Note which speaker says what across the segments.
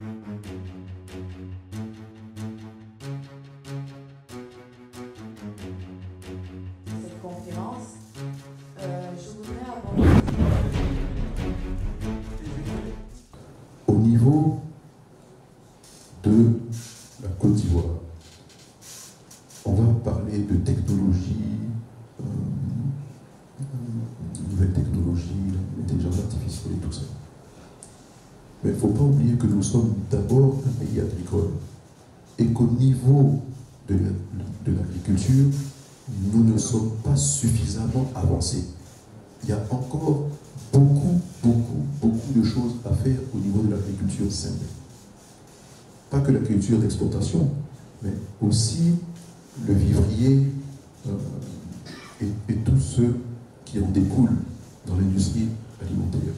Speaker 1: Cette conférence, je voudrais aborder
Speaker 2: au niveau de la Côte d'Ivoire. On va parler de technologie, nouvelles technologies, l'intelligence artificielle et tout ça. Mais il ne faut pas oublier que nous sommes d'abord un pays agricole et qu'au niveau de l'agriculture, nous ne sommes pas suffisamment avancés. Il y a encore beaucoup de choses à faire au niveau de l'agriculture simple. Pas que l'agriculture d'exportation, mais aussi le vivrier et tous ceux qui en découlent dans l'industrie alimentaire.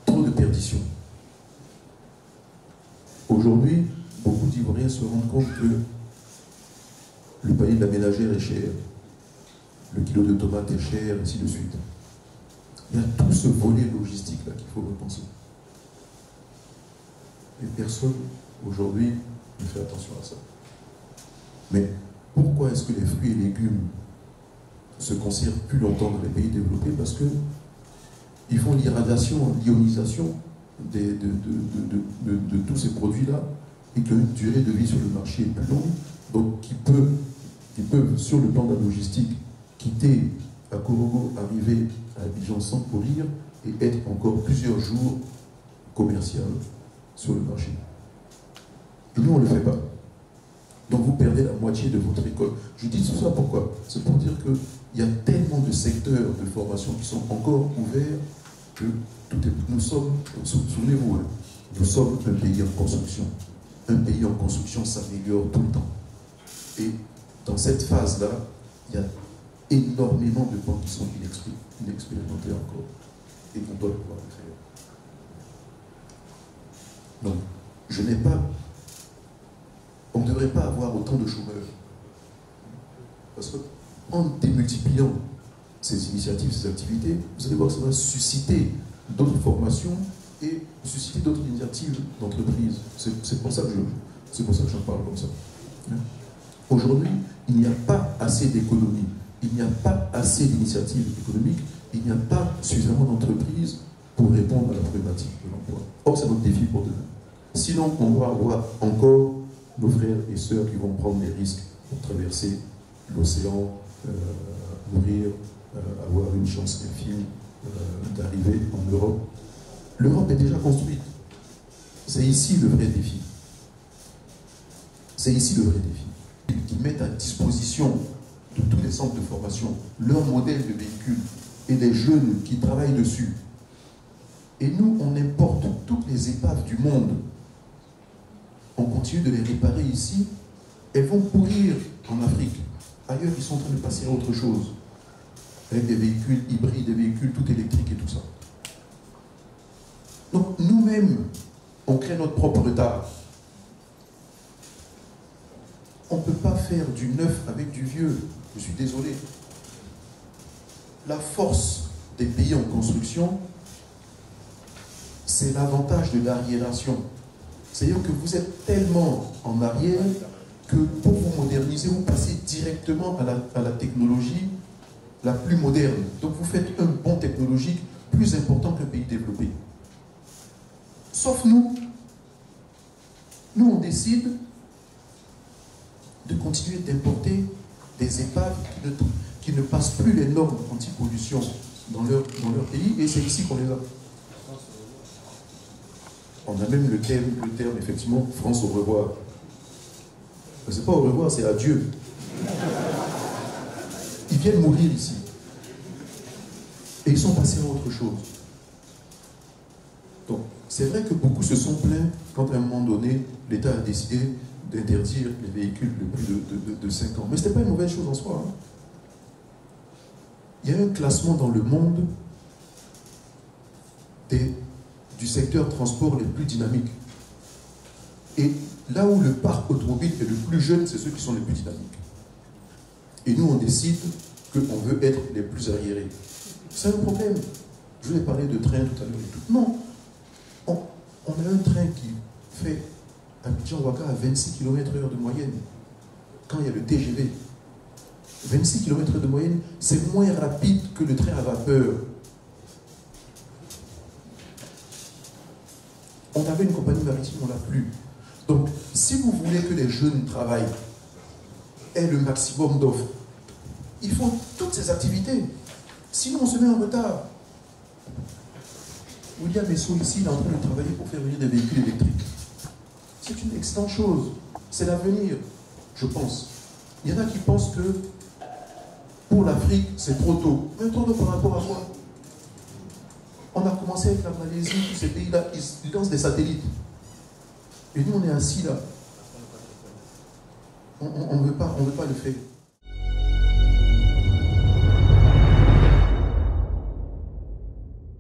Speaker 2: Trop de perditions. Aujourd'hui, beaucoup d'Ivoiriens se rendent compte que le panier de la ménagère est cher, le kilo de tomates est cher, ainsi de suite. Il y a tout ce volet logistique-là qu'il faut repenser. Et personne, aujourd'hui, ne fait attention à ça. Mais pourquoi est-ce que les fruits et légumes se conservent plus longtemps dans les pays développés? Parce qu'ils font l'irradiation, l'ionisation de tous ces produits-là et qui ont une durée de vie sur le marché plus longue, donc qui peuvent, sur le plan de la logistique, quitter à Korogo, arriver à Abidjan sans pourrir et être encore plusieurs jours commercial sur le marché. Et nous, on ne le fait pas. Donc vous perdez la moitié de votre école. Je dis tout ça pourquoi? C'est pour dire qu'il y a tellement de secteurs de formation qui sont encore ouverts que nous sommes, souvenez-vous, hein, nous sommes un pays en construction. Un pays en construction s'améliore tout le temps. Et dans cette phase-là, il y a énormément de points qui sont inexpérimentés encore et qu'on doit pouvoir le faire. Donc, on ne devrait pas avoir autant de chômeurs. Parce qu'en démultipliant ces initiatives, ces activités, vous allez voir que ça va susciter d'autres formations et susciter d'autres initiatives d'entreprise. C'est pour ça que j'en parle comme ça. Aujourd'hui, il n'y a pas assez d'économie, il n'y a pas assez d'initiatives économiques, il n'y a pas suffisamment d'entreprises pour répondre à la problématique de l'emploi. Or, c'est notre défi pour demain. Sinon, on va avoir encore nos frères et sœurs qui vont prendre les risques pour traverser l'océan, mourir, avoir une chance infime d'arriver en Europe. L'Europe est déjà construite. C'est ici le vrai défi. C'est ici le vrai défi. Qui mettent à disposition de tous les centres de formation leur modèle de véhicule et les jeunes qui travaillent dessus. Et nous, on importe toutes les épaves du monde. On continue de les réparer ici. Elles vont pourrir en Afrique. Ailleurs, ils sont en train de passer à autre chose. Avec des véhicules hybrides, des véhicules tout électriques et tout ça. Donc, nous-mêmes, on crée notre propre retard. On ne peut pas faire du neuf avec du vieux. Je suis désolé. La force des pays en construction, c'est l'avantage de l'arriération. C'est-à-dire que vous êtes tellement en arrière que pour vous moderniser, vous passez directement à la technologie la plus moderne. Donc vous faites un bond technologique plus important qu'un pays développé. Sauf nous. Nous, on décide de continuer d'importer des épaves qui ne passent plus les normes anti-pollution dans leur pays, et c'est ici qu'on les a. On a même le terme effectivement, France au revoir. Mais c'est pas au revoir, c'est adieu. Ils viennent mourir ici. Et ils sont passés à autre chose. Donc, c'est vrai que beaucoup se sont plaints quand à un moment donné, l'État a décidé d'interdire les véhicules de plus de 5 ans. Mais ce n'était pas une mauvaise chose en soi. Hein. Il y a un classement dans le monde du secteur transport les plus dynamiques. Et là où le parc automobile est le plus jeune, c'est ceux qui sont les plus dynamiques. Et nous, on décide qu'on veut être les plus arriérés. C'est un problème. Je vous ai parlé de train tout à l'heure et tout. Non. On On a un train qui fait Abidjan-Ouaka à 26 km/h de moyenne. Quand il y a le TGV, 26 km de moyenne, c'est moins rapide que le train à vapeur. On avait une compagnie maritime, on ne l'a plus. Donc, si vous voulez que les jeunes travaillent, aient le maximum d'offres, il faut toutes ces activités. Sinon, on se met en retard. William Esso, ici, il est en train de travailler pour faire venir des véhicules électriques. C'est une excellente chose. C'est l'avenir, je pense. Il y en a qui pensent que pour l'Afrique, c'est trop tôt. Mais trop tôt par rapport à quoi? On a commencé avec la Malaisie, tous ces pays-là, ils lancent des satellites. Et nous, on est assis là. On ne veut pas le faire.